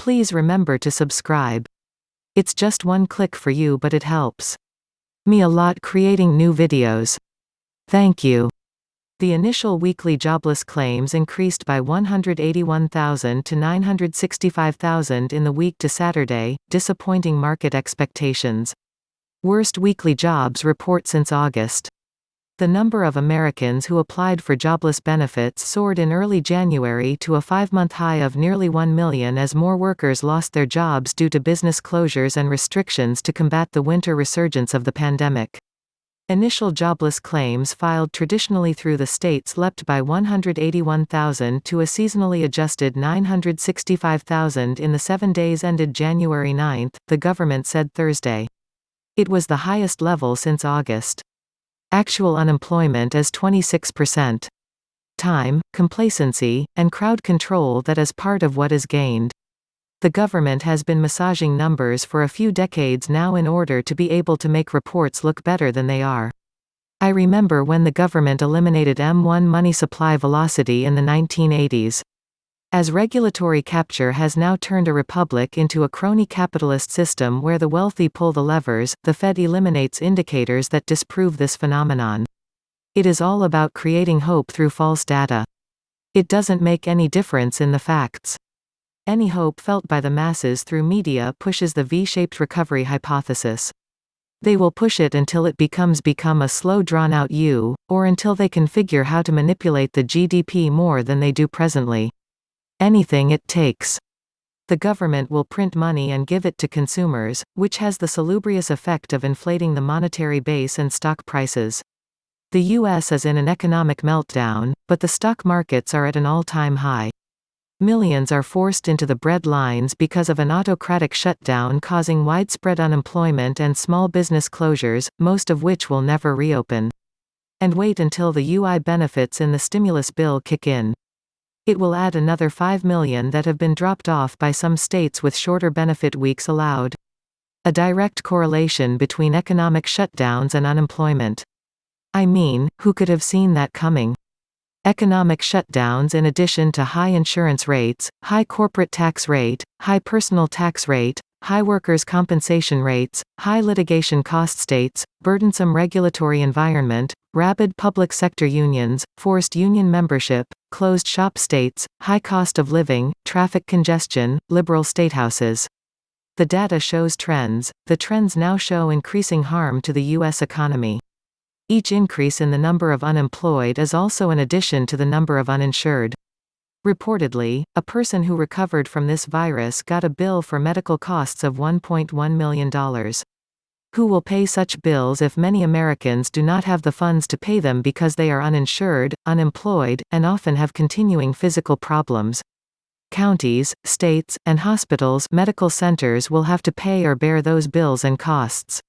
Please remember to subscribe. It's just one click for you, but it helps me a lot creating new videos. Thank you. The initial weekly jobless claims increased by 181,000 to 965,000 in the week to Saturday, disappointing market expectations. Worst weekly jobs report since August. The number of Americans who applied for jobless benefits soared in early January to a 5-month high of nearly 1 million as more workers lost their jobs due to business closures and restrictions to combat the winter resurgence of the pandemic. Initial jobless claims filed traditionally through the states leapt by 181,000 to a seasonally adjusted 965,000 in the 7 days ended January 9, the government said Thursday. It was the highest level since August. Actual unemployment is 26%. Time, complacency, and crowd control that is part of what is gained. The government has been massaging numbers for a few decades now in order to be able to make reports look better than they are. I remember when the government eliminated M1 money supply velocity in the 1980s. As regulatory capture has now turned a republic into a crony-capitalist system where the wealthy pull the levers, the Fed eliminates indicators that disprove this phenomenon. It is all about creating hope through false data. It doesn't make any difference in the facts. Any hope felt by the masses through media pushes the V-shaped recovery hypothesis. They will push it until it becomes a slow drawn-out U, or until they can figure how to manipulate the GDP more than they do presently. Anything it takes. The government will print money and give it to consumers, which has the salubrious effect of inflating the monetary base and stock prices. The U.S. is in an economic meltdown, but the stock markets are at an all-time high. Millions are forced into the bread lines because of an autocratic shutdown causing widespread unemployment and small business closures, most of which will never reopen. And wait until the UI benefits in the stimulus bill kick in. It will add another 5 million that have been dropped off by some states with shorter benefit weeks allowed. A direct correlation between economic shutdowns and unemployment. I mean, who could have seen that coming? Economic shutdowns in addition to high insurance rates, high corporate tax rate, high personal tax rate, high workers' compensation rates, high litigation cost states, burdensome regulatory environment, rabid public sector unions, forced union membership, closed shop states, high cost of living, traffic congestion, liberal statehouses. The data shows trends. The trends now show increasing harm to the U.S. economy. Each increase in the number of unemployed is also an addition to the number of uninsured. Reportedly, a person who recovered from this virus got a bill for medical costs of $1.1 million. Who will pay such bills if many Americans do not have the funds to pay them because they are uninsured, unemployed, and often have continuing physical problems? Counties, states, and hospitals, medical centers will have to pay or bear those bills and costs.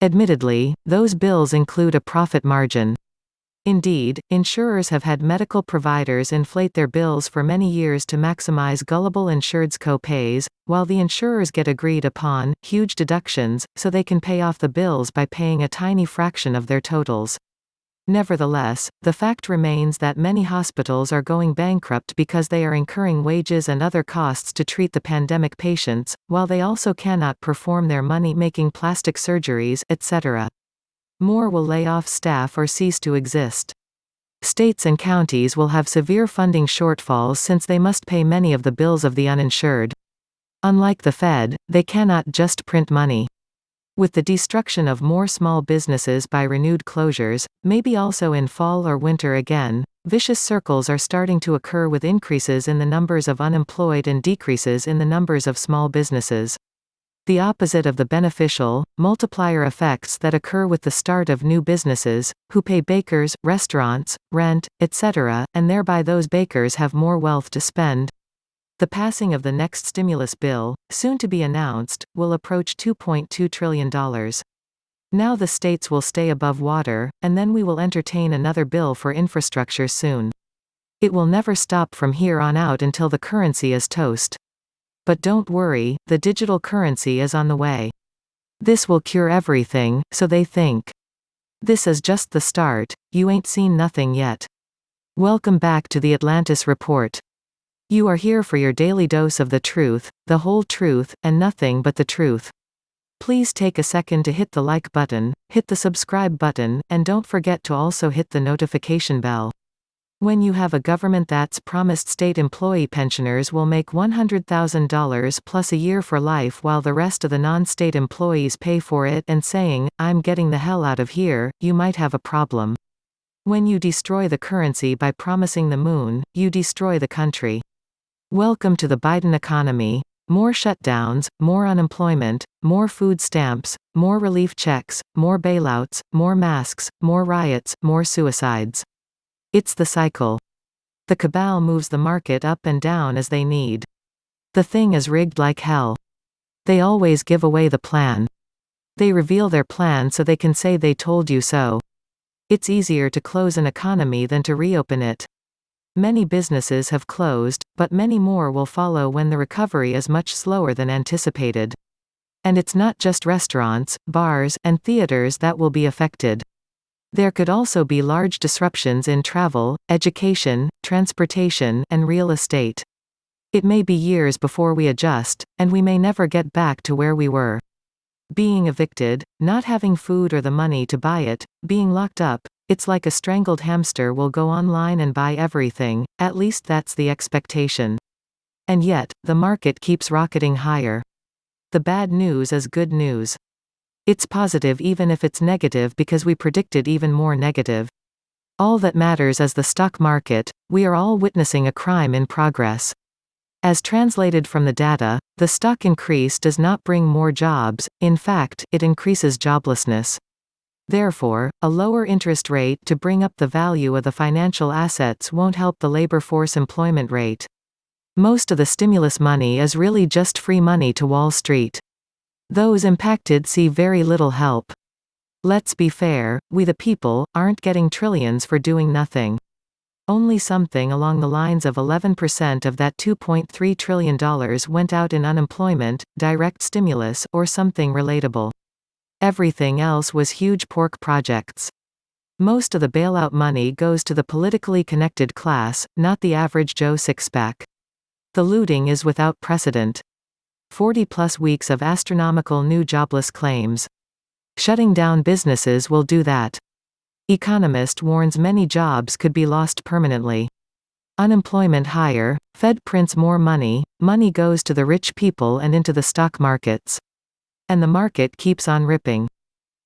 Admittedly, those bills include a profit margin. Indeed, insurers have had medical providers inflate their bills for many years to maximize gullible insured's co-pays, while the insurers get agreed upon, huge deductions, so they can pay off the bills by paying a tiny fraction of their totals. Nevertheless, the fact remains that many hospitals are going bankrupt because they are incurring wages and other costs to treat the pandemic patients, while they also cannot perform their money-making plastic surgeries, etc. More will lay off staff or cease to exist. States and counties will have severe funding shortfalls since they must pay many of the bills of the uninsured. Unlike the Fed, they cannot just print money. With the destruction of more small businesses by renewed closures, maybe also in fall or winter again, vicious circles are starting to occur with increases in the numbers of unemployed and decreases in the numbers of small businesses. The opposite of the beneficial, multiplier effects that occur with the start of new businesses, who pay bakers, restaurants, rent, etc., and thereby those bakers have more wealth to spend. The passing of the next stimulus bill, soon to be announced, will approach $2.2 trillion. Now the states will stay above water, and then we will entertain another bill for infrastructure soon. It will never stop from here on out until the currency is toast. But don't worry, the digital currency is on the way. This will cure everything, so they think. This is just the start, you ain't seen nothing yet. Welcome back to the Atlantis Report. You are here for your daily dose of the truth, the whole truth, and nothing but the truth. Please take a second to hit the like button, hit the subscribe button, and don't forget to also hit the notification bell. When you have a government that's promised state employee pensioners will make $100,000 plus a year for life while the rest of the non-state employees pay for it and saying, "I'm getting the hell out of here," you might have a problem. When you destroy the currency by promising the moon, you destroy the country. Welcome to the Biden economy. More shutdowns, more unemployment, more food stamps, more relief checks, more bailouts, more masks, more riots, more suicides. It's the cycle. The cabal moves the market up and down as they need. The thing is rigged like hell. They always give away the plan. They reveal their plan so they can say they told you so. It's easier to close an economy than to reopen it. Many businesses have closed, but many more will follow when the recovery is much slower than anticipated. And it's not just restaurants, bars, and theaters that will be affected. There could also be large disruptions in travel, education, transportation, and real estate. It may be years before we adjust, and we may never get back to where we were. Being evicted, not having food or the money to buy it, being locked up, it's like a strangled hamster will go online and buy everything, at least that's the expectation. And yet, the market keeps rocketing higher. The bad news is good news. It's positive even if it's negative because we predicted even more negative. All that matters is the stock market. We are all witnessing a crime in progress. As translated from the data, the stock increase does not bring more jobs, in fact, it increases joblessness. Therefore, a lower interest rate to bring up the value of the financial assets won't help the labor force employment rate. Most of the stimulus money is really just free money to Wall Street. Those impacted see very little help. Let's be fair, we the people, aren't getting trillions for doing nothing. Only something along the lines of 11% of that $2.3 trillion went out in unemployment, direct stimulus, or something relatable. Everything else was huge pork projects. Most of the bailout money goes to the politically connected class, not the average Joe six-pack. The looting is without precedent. 40-plus weeks of astronomical new jobless claims. Shutting down businesses will do that. Economist warns many jobs could be lost permanently. Unemployment higher, Fed prints more money, money goes to the rich people and into the stock markets. And the market keeps on ripping.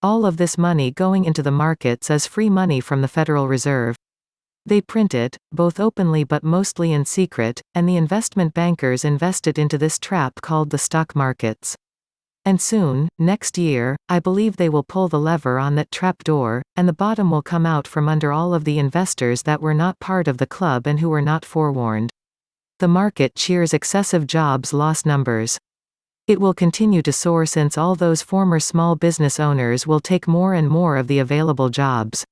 All of this money going into the markets is free money from the Federal Reserve. They print it, both openly but mostly in secret, and the investment bankers invest it into this trap called the stock markets. And soon, next year, I believe they will pull the lever on that trap door, and the bottom will come out from under all of the investors that were not part of the club and who were not forewarned. The market cheers excessive jobs loss numbers. It will continue to soar since all those former small business owners will take more and more of the available jobs.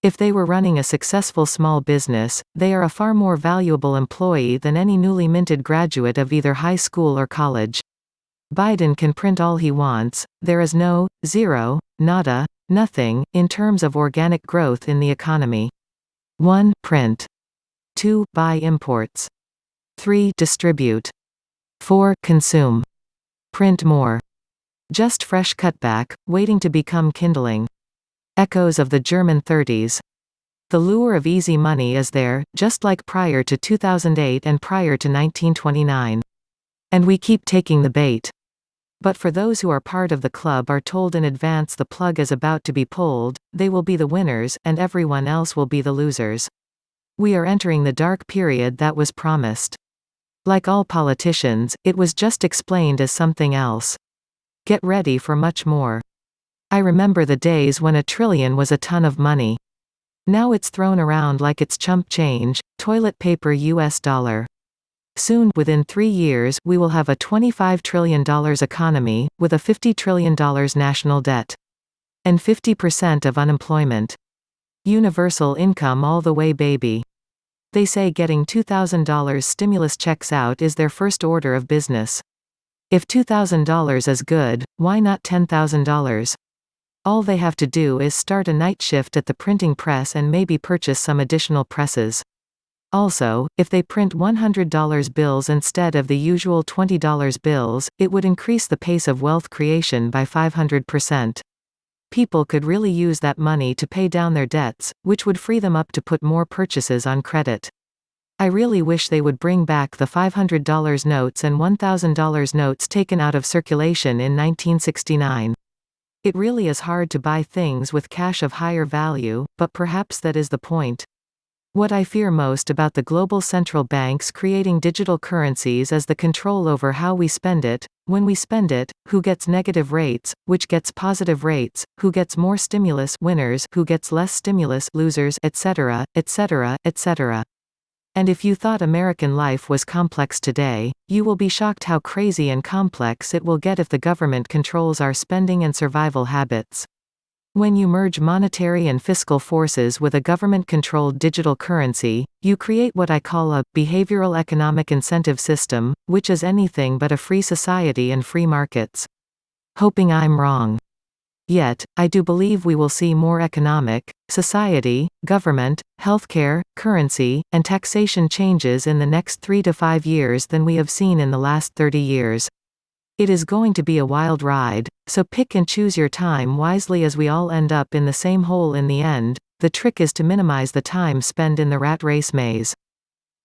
If they were running a successful small business, they are a far more valuable employee than any newly minted graduate of either high school or college. Biden can print all he wants, there is no, zero, nada, nothing, in terms of organic growth in the economy. 1. Print. 2. Buy imports. 3. Distribute. 4. Consume. Print more. Just fresh cutback, waiting to become kindling. Echoes of the German 30s. The lure of easy money is there, just like prior to 2008 and prior to 1929. And we keep taking the bait. But for those who are part of the club are told in advance the plug is about to be pulled, they will be the winners, and everyone else will be the losers. We are entering the dark period that was promised. Like all politicians, it was just explained as something else. Get ready for much more. I remember the days when $1 trillion was a ton of money. Now it's thrown around like it's chump change, toilet paper US dollar. Soon, within 3 years, we will have a $25 trillion economy, with a $50 trillion national debt. And 50% of unemployment. Universal income all the way, baby. They say getting $2,000 stimulus checks out is their first order of business. If $2,000 is good, why not $10,000? All they have to do is start a night shift at the printing press and maybe purchase some additional presses. Also, if they print $100 bills instead of the usual $20 bills, it would increase the pace of wealth creation by 500%. People could really use that money to pay down their debts, which would free them up to put more purchases on credit. I really wish they would bring back the $500 notes and $1,000 notes taken out of circulation in 1969. It really is hard to buy things with cash of higher value, but perhaps that is the point. What I fear most about the global central banks creating digital currencies is the control over how we spend it, when we spend it, who gets negative rates, which gets positive rates, who gets more stimulus winners, who gets less stimulus losers, etc., etc., etc. And if you thought American life was complex today, you will be shocked how crazy and complex it will get if the government controls our spending and survival habits. When you merge monetary and fiscal forces with a government-controlled digital currency, you create what I call a behavioral economic incentive system, which is anything but a free society and free markets. Hoping I'm wrong. Yet, I do believe we will see more economic, society, government, healthcare, currency, and taxation changes in the next 3 to 5 years than we have seen in the last 30 years. It is going to be a wild ride, so pick and choose your time wisely as we all end up in the same hole in the end. The trick is to minimize the time spent in the rat race maze.